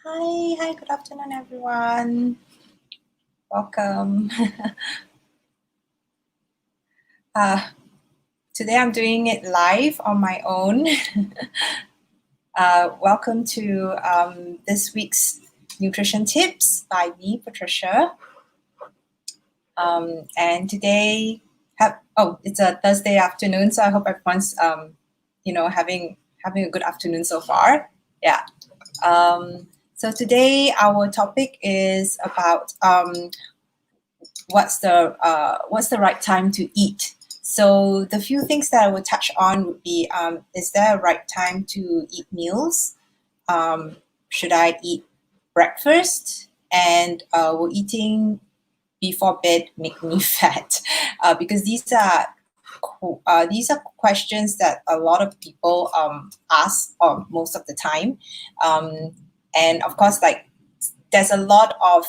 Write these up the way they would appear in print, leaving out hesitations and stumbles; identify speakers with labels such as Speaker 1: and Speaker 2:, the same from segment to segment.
Speaker 1: Hi, good afternoon, everyone. Welcome. Today I'm doing it live on my own. Welcome to this week's Nutrition Tips by me, Patricia. And today, it's a Thursday afternoon, so I hope everyone's, having a good afternoon so far. Yeah. So today our topic is about what's the right time to eat. So the few things that I would touch on would be, is there a right time to eat meals? Should I eat breakfast? And will eating before bed make me fat? Because these are questions that a lot of people ask most of the time. And of course, like, there's a lot of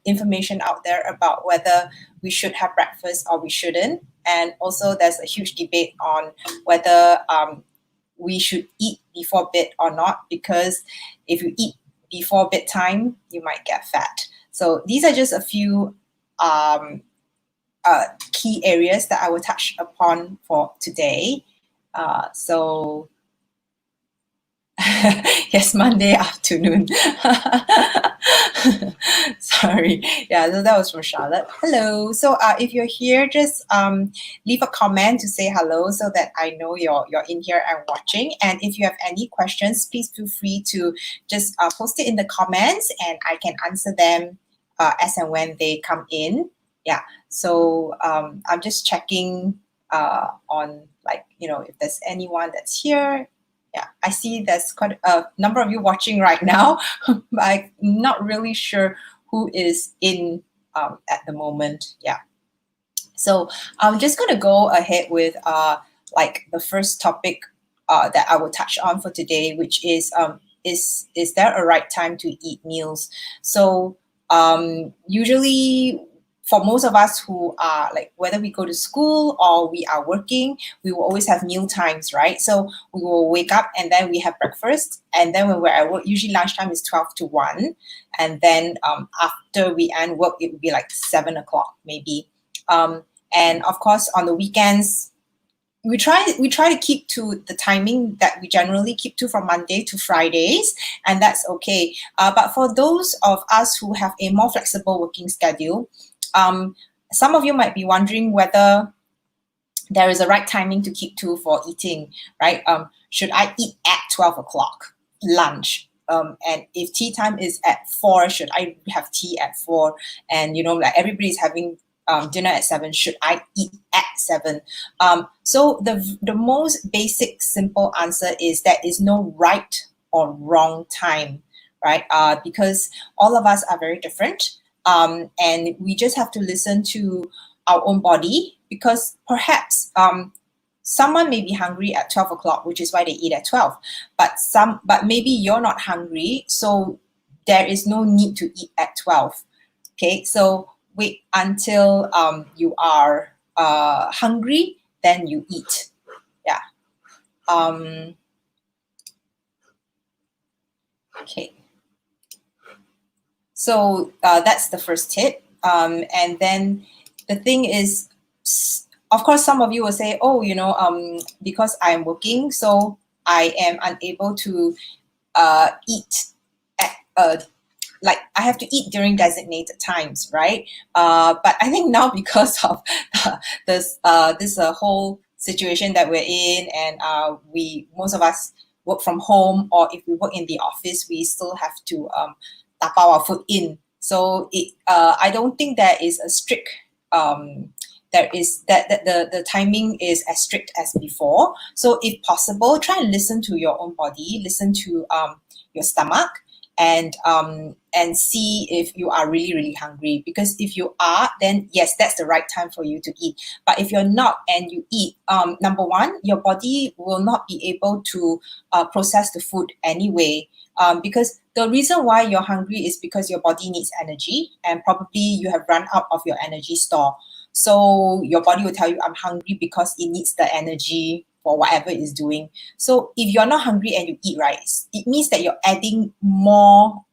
Speaker 1: information out there about whether we should have breakfast or we shouldn't. And also there's a huge debate on whether we should eat before bed or not, because if you eat before bedtime, you might get fat. So these are just a few key areas that I will touch upon for today. So yes, Monday afternoon. Sorry. Yeah, so that was from Charlotte. Hello. So if you're here, just leave a comment to say hello so that I know you're in here and watching. And if you have any questions, please feel free to just post it in the comments and I can answer them as and when they come in. Yeah. So I'm just checking on, like, if there's anyone that's here. Yeah, I see there's quite a number of you watching right now, but I'm not really sure who is in at the moment. Yeah. So I'm just going to go ahead with like the first topic that I will touch on for today, which is there a right time to eat meals? So usually for most of us who are, like, whether we go to school or we are working, we will always have meal times, right? So we will wake up and then we have breakfast. And then when we're at work, usually lunchtime is 12 to 1. And then after we end work, it would be like 7 o'clock maybe. And of course, on the weekends, we try to keep to the timing that we generally keep to from Monday to Fridays, and that's okay. But for those of us who have a more flexible working schedule, some of you might be wondering whether there is a right timing to keep to for eating, right? Should I eat at 12 o'clock, lunch? And if tea time is at 4, should I have tea at 4? And, like, everybody's having dinner at 7. Should I eat at 7? So the most basic, simple answer is there is no right or wrong time, right? Because all of us are very different. And we just have to listen to our own body, because perhaps someone may be hungry at 12 o'clock, which is why they eat at 12. But maybe you're not hungry, so there is no need to eat at 12. Okay, so wait until you are hungry, then you eat. Yeah. Okay. So that's the first tip. And then the thing is, of course, some of you will say, oh, because I'm working, so I am unable to eat at like, I have to eat during designated times, right? But I think now, because of this whole situation that we're in, and most of us work from home, or if we work in the office, we still have to tapao our food in. So I don't think there is a strict there is that the timing is as strict as before. So if possible, try and listen to your own body, listen to your stomach, and see if you are really, really hungry. Because if you are, then yes, that's the right time for you to eat. But if you're not and you eat, number one, your body will not be able to process the food anyway. Because the reason why you're hungry is because your body needs energy, and probably you have run out of your energy store. So your body will tell you, I'm hungry, because it needs the energy for whatever it's doing. So if you're not hungry and you eat, right, it means that you're adding more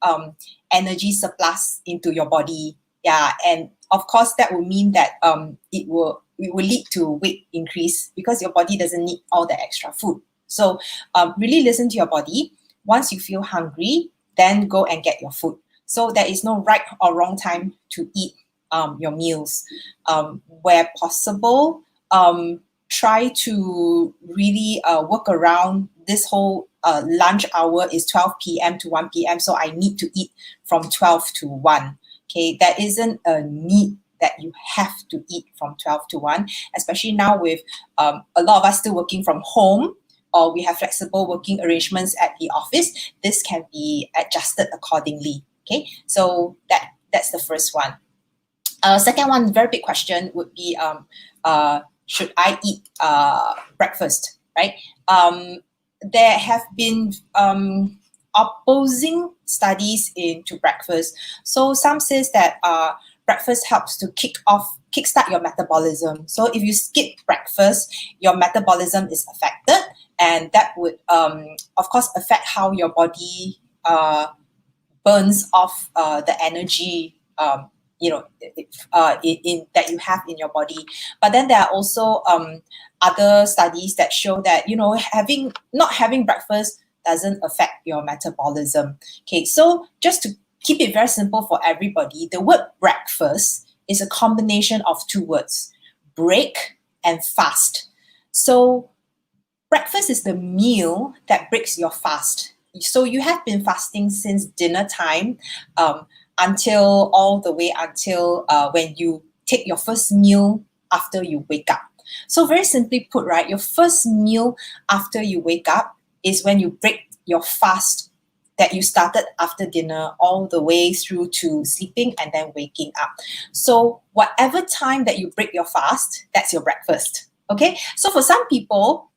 Speaker 1: energy surplus into your body. Yeah, and of course that will mean that it will lead to weight increase because your body doesn't need all the extra food. So really listen to your body. Once you feel hungry, then go and get your food. So there is no right or wrong time to eat your meals. Where possible, try to really work around this whole lunch hour is 12 p.m. to 1 p.m. So I need to eat from 12 to 1. Okay, that isn't a need that you have to eat from 12 to 1, especially now with a lot of us still working from home, or we have flexible working arrangements at the office. This can be adjusted accordingly. Okay, so that's the first one. Second one, very big question would be, should I eat breakfast, right? There have been opposing studies into breakfast. So some says that breakfast helps to kickstart your metabolism. So if you skip breakfast, your metabolism is affected, and that would, of course, affect how your body burns off the energy in that you have in your body. But then there are also other studies that show that not having breakfast doesn't affect your metabolism. Okay, so just to keep it very simple for everybody, the word breakfast is a combination of two words, break and fast. So breakfast is the meal that breaks your fast. So you have been fasting since dinner time until when you take your first meal after you wake up. So very simply put, right, your first meal after you wake up is when you break your fast that you started after dinner all the way through to sleeping and then waking up. So whatever time that you break your fast, that's your breakfast. Okay, so for some people,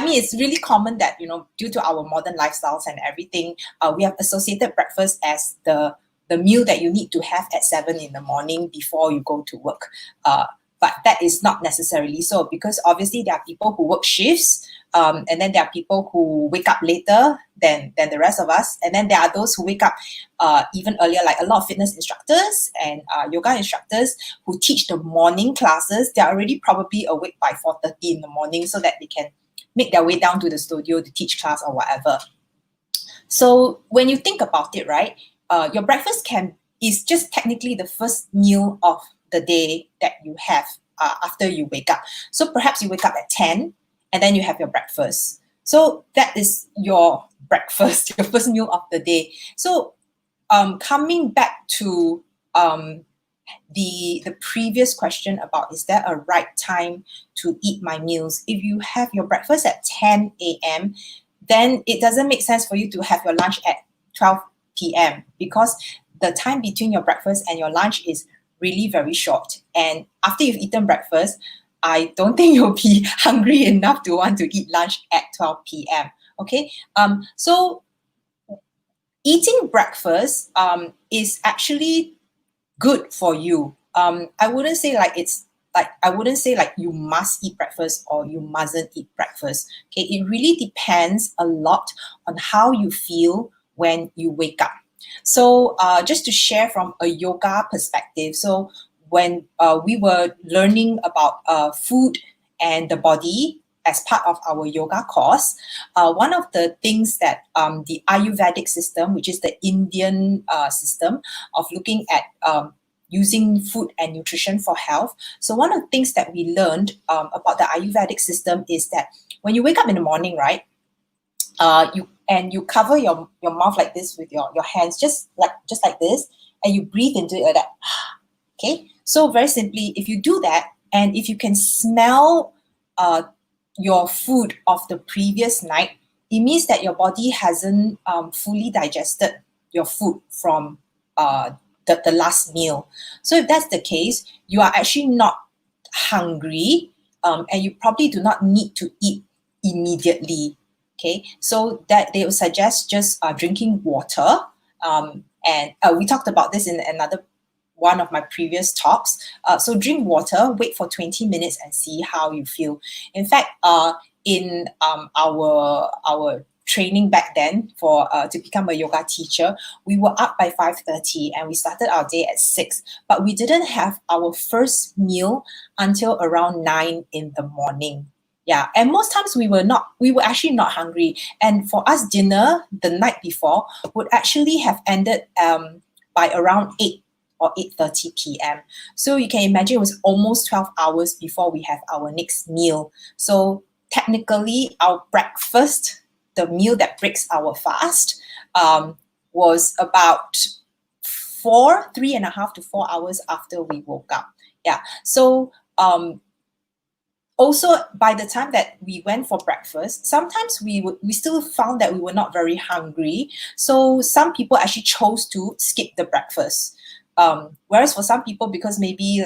Speaker 1: it's really common that, due to our modern lifestyles and everything, we have associated breakfast as the meal that you need to have at 7 in the morning before you go to work. But that is not necessarily so, because obviously there are people who work shifts, and then there are people who wake up later than the rest of us. And then there are those who wake up even earlier, like a lot of fitness instructors and yoga instructors who teach the morning classes. They're already probably awake by 4:30 in the morning so that they can make their way down to the studio to teach class or whatever. So when you think about it, right, your breakfast is just technically the first meal of the day that you have after you wake up. So perhaps you wake up at 10 and then you have your breakfast. So that is your breakfast, your first meal of the day. So coming back to the previous question about, is there a right time to eat my meals? If you have your breakfast at 10 a.m., then it doesn't make sense for you to have your lunch at 12 p.m. because the time between your breakfast and your lunch is really very short. And after you've eaten breakfast, I don't think you'll be hungry enough to want to eat lunch at 12 p.m. Okay, so eating breakfast is actually good for you. I wouldn't say like you must eat breakfast or you mustn't eat breakfast. Okay, it really depends a lot on how you feel when you wake up. So just to share from a yoga perspective, so when we were learning about food and the body as part of our yoga course, one of the things that the Ayurvedic system, which is the Indian system of looking at using food and nutrition for health. So one of the things that we learned about the Ayurvedic system is that when you wake up in the morning, right, you cover your mouth like this with your hands, just like this, and you breathe into it like that. Okay, so very simply, if you do that, and if you can smell your food of the previous night, it means that your body hasn't fully digested your food from the last meal. So if that's the case, you are actually not hungry, and you probably do not need to eat immediately. Okay, so that they would suggest just drinking water, and we talked about this in another one of my previous talks. So drink water, wait for 20 minutes and see how you feel. In fact, in our training back then for to become a yoga teacher, we were up by 5:30 and we started our day at 6, but we didn't have our first meal until around 9 in the morning. Yeah, and most times we were actually not hungry. And for us, dinner the night before would actually have ended by around 8 or 8:30 p.m. So you can imagine it was almost 12 hours before we have our next meal. So technically, our breakfast, the meal that breaks our fast, was about 3.5 to 4 hours after we woke up. Yeah. So also, by the time that we went for breakfast, sometimes we still found that we were not very hungry. So some people actually chose to skip the breakfast. Whereas for some people, because maybe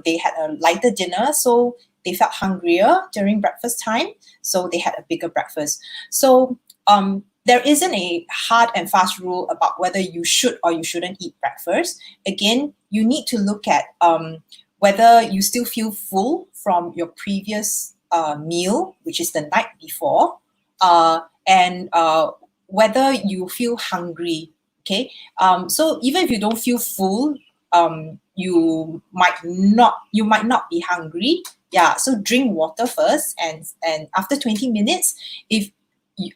Speaker 1: they had a lighter dinner, so they felt hungrier during breakfast time, so they had a bigger breakfast. So there isn't a hard and fast rule about whether you should or you shouldn't eat breakfast. Again, you need to look at whether you still feel full from your previous meal, which is the night before, and whether you feel hungry. Okay, so even if you don't feel full, you might not be hungry. Yeah, so drink water first, and after 20 minutes, if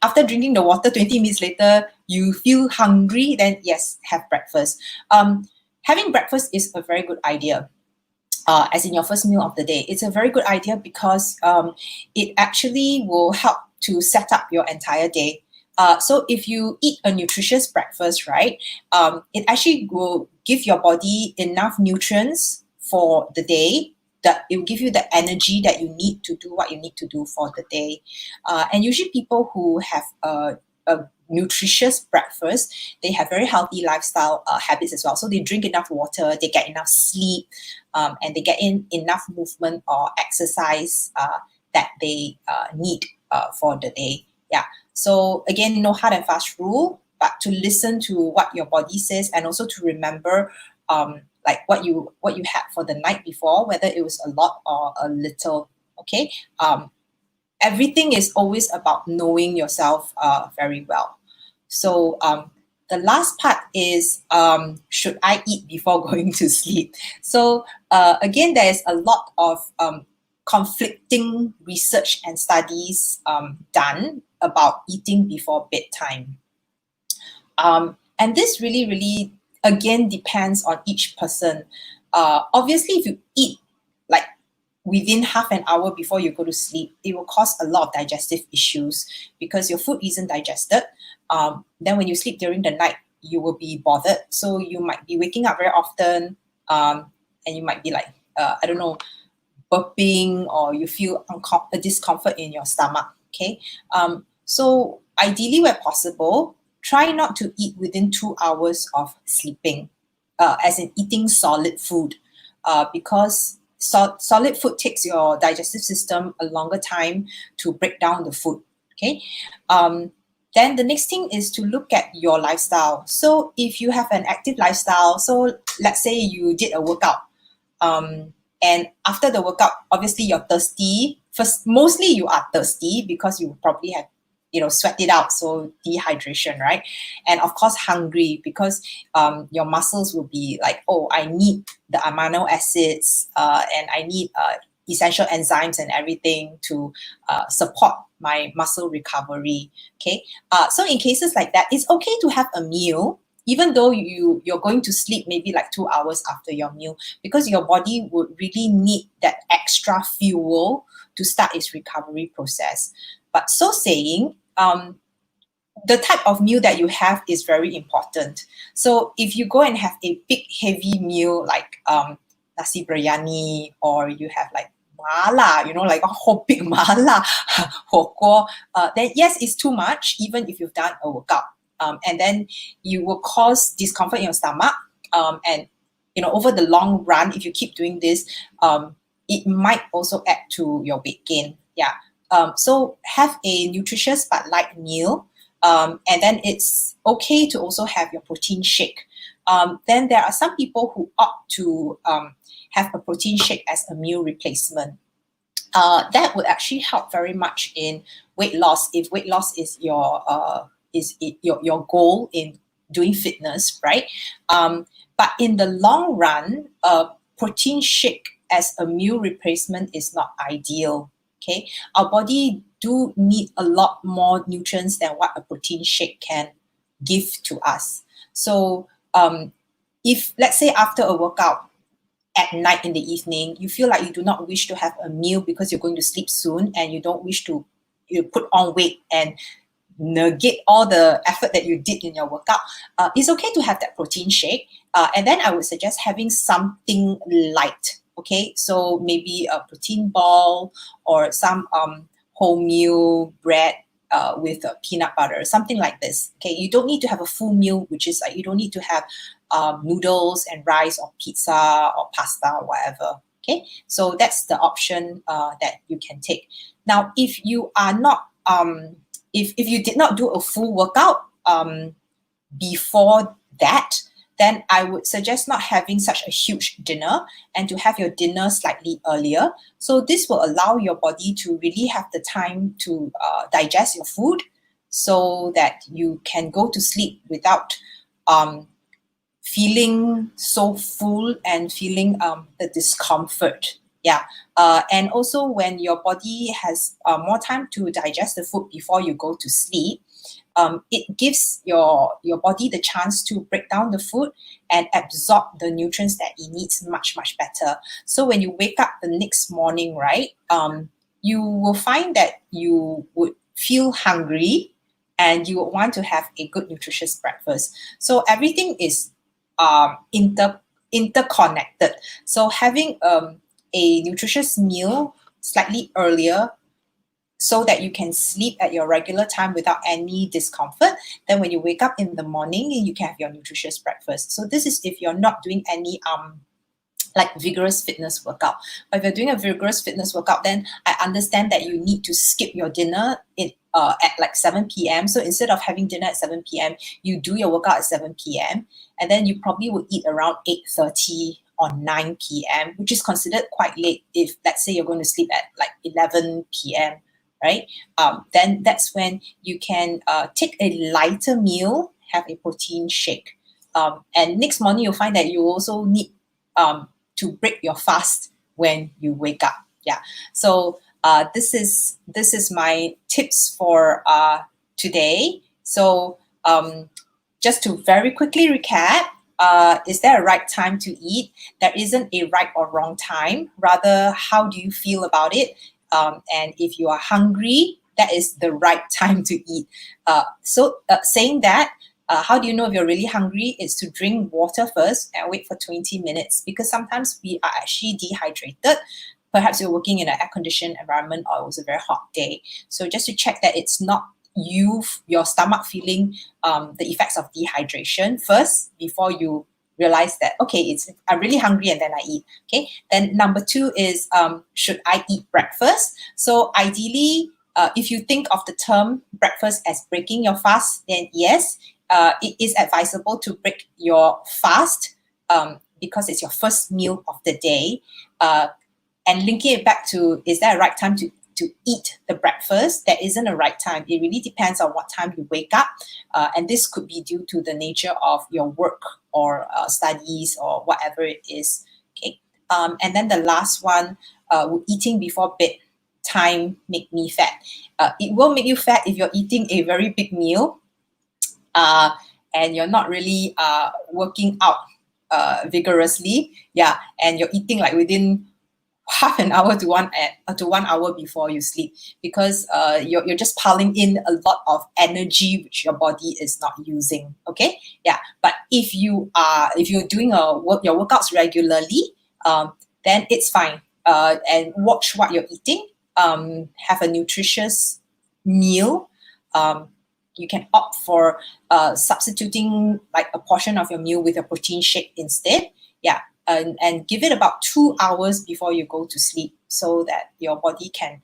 Speaker 1: after drinking the water 20 minutes later you feel hungry, then yes, have breakfast. Having breakfast is a very good idea. As in your first meal of the day, it's a very good idea because it actually will help to set up your entire day. So if you eat a nutritious breakfast, right, it actually will give your body enough nutrients for the day, that it will give you the energy that you need to do what you need to do for the day. And usually people who have a nutritious breakfast, they have very healthy lifestyle habits as well. So they drink enough water, they get enough sleep, and they get in enough movement or exercise that they need for the day. Yeah. So again, no hard and fast rule, but to listen to what your body says, and also to remember like what you had for the night before, whether it was a lot or a little. Okay. Everything is always about knowing yourself very well. So the last part is, should I eat before going to sleep? So again, there is a lot of conflicting research and studies done about eating before bedtime. And this really, again, depends on each person. Obviously, if you eat like within half an hour before you go to sleep, it will cause a lot of digestive issues because your food isn't digested. Then when you sleep during the night, you will be bothered. So you might be waking up very often, and you might be like, I don't know, burping, or you feel a discomfort in your stomach. Okay. So ideally, where possible, try not to eat within 2 hours of sleeping, as in eating solid food, because solid food takes your digestive system a longer time to break down the food. Okay. Then the next thing is to look at your lifestyle. So if you have an active lifestyle, so let's say you did a workout, and after the workout, obviously you're thirsty. First, mostly you are thirsty because you probably have, sweat it out. So dehydration, right? And of course, hungry because your muscles will be like, oh, I need the amino acids, and I need essential enzymes and everything to support my muscle recovery. Okay. So in cases like that, it's okay to have a meal, even though you're going to sleep maybe like 2 hours after your meal, because your body would really need that extra fuel to start its recovery process. But so saying, the type of meal that you have is very important. So if you go and have a big heavy meal like nasi biryani, or you have like mala, like a whole big mala火锅, then yes, it's too much, even if you've done a workout. And then you will cause discomfort in your stomach. And over the long run, if you keep doing this, it might also add to your weight gain. Yeah. So have a nutritious but light meal. And then it's okay to also have your protein shake. then there are some people who opt to have a protein shake as a meal replacement. That would actually help very much in weight loss if weight loss is your goal in doing fitness, right? But in the long run, a protein shake as a meal replacement is not ideal. Okay, our body do need a lot more nutrients than what a protein shake can give to us. So if let's say after a workout at night in the evening, you feel like you do not wish to have a meal because you're going to sleep soon and you don't wish to put on weight and negate all the effort that you did in your workout, it's okay to have that protein shake. And then I would suggest having something light. Okay, so maybe a protein ball or some wholemeal bread with peanut butter, something like this. Okay, you don't need to have a full meal, which is like you don't need to have noodles and rice or pizza or pasta or whatever. Okay, so that's the option that you can take. Now, if you are not if you did not do a full workout before that, then I would suggest not having such a huge dinner and to have your dinner slightly earlier. So this will allow your body to really have the time to digest your food so that you can go to sleep without feeling so full and feeling the discomfort. Yeah, and also when your body has more time to digest the food before you go to sleep, it gives your body the chance to break down the food and absorb the nutrients that it needs much, much better. So when you wake up the next morning, right, you will find that you would feel hungry and you would want to have a good nutritious breakfast. So everything is interconnected. So having a nutritious meal slightly earlier so that you can sleep at your regular time without any discomfort. Then when you wake up in the morning, you can have your nutritious breakfast. So this is if you're not doing any like vigorous fitness workout. But if you're doing a vigorous fitness workout, then I understand that you need to skip your dinner at like 7 p.m. So instead of having dinner at 7 p.m., you do your workout at 7 p.m. And then you probably would eat around 8:30 or 9 p.m., which is considered quite late if, let's say, you're going to sleep at like 11 p.m., right? Then that's when you can take a lighter meal, have a protein shake. And next morning, you'll find that you also need to break your fast when you wake up. Yeah. So this is my tips for today. So just to very quickly recap, is there a right time to eat? There isn't a right or wrong time. Rather, how do you feel about it? And if you are hungry, that is the right time to eat. So saying that, how do you know if you're really hungry? It's to drink water first and wait for 20 minutes because sometimes we are actually dehydrated. Perhaps you're working in an air-conditioned environment or it was a very hot day. So just to check that it's not your stomach feeling the effects of dehydration first before you realize that, okay, I'm really hungry and then I eat. Okay. Then number 2 is, should I eat breakfast? So ideally, if you think of the term breakfast as breaking your fast, then yes, it is advisable to break your fast because it's your first meal of the day. And linking it back to, is there a right time to eat the breakfast? There isn't a right time. It really depends on what time you wake up. And this could be due to the nature of your work or studies or whatever it is. Okay. And then the last one, eating before bedtime make me fat. It will make you fat if you're eating a very big meal and you're not really working out vigorously. Yeah. And you're eating like within half an hour to 1 hour before you sleep because you're just piling in a lot of energy which your body is not using. Okay, yeah. But if you're doing your workouts regularly, then it's fine. And watch what you're eating. Have a nutritious meal. You can opt for substituting like a portion of your meal with a protein shake instead. Yeah. And give it about 2 hours before you go to sleep so that your body can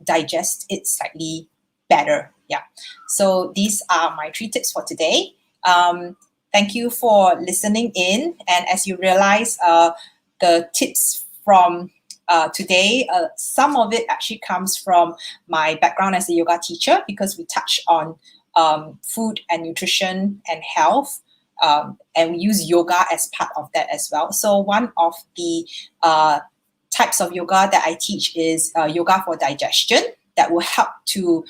Speaker 1: digest it slightly better. Yeah. So these are my 3 tips for today. thank you for listening in. And as you realize, the tips from today, some of it actually comes from my background as a yoga teacher, because we touch on food and nutrition and health. And we use yoga as part of that as well. So one of the types of yoga that I teach is yoga for digestion, that will help to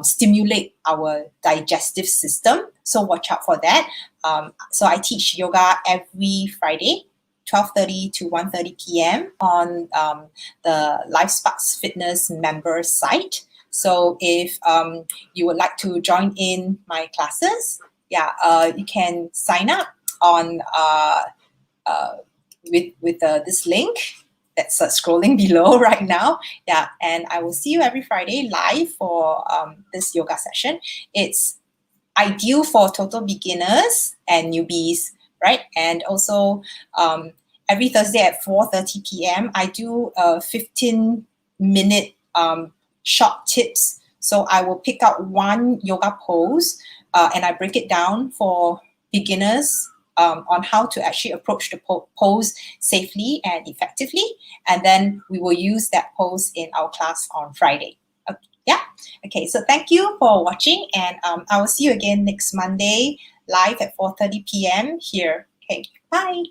Speaker 1: stimulate our digestive system. So watch out for that. So I teach yoga every Friday, 12:30 to 1:30 p.m. on the LifeSparks Fitness member site. So if you would like to join in my classes, you can sign up on with this link that's scrolling below right now. Yeah, and I will see you every Friday live for this yoga session. It's ideal for total beginners and newbies, right? And also every Thursday at 4:30 p.m. I do a 15-minute short tips. So I will pick out one yoga pose and I break it down for beginners on how to actually approach the pose safely and effectively. And then we will use that pose in our class on Friday. Okay, so thank you for watching, and I will see you again next Monday live at 4:30 p.m. here. Okay, bye.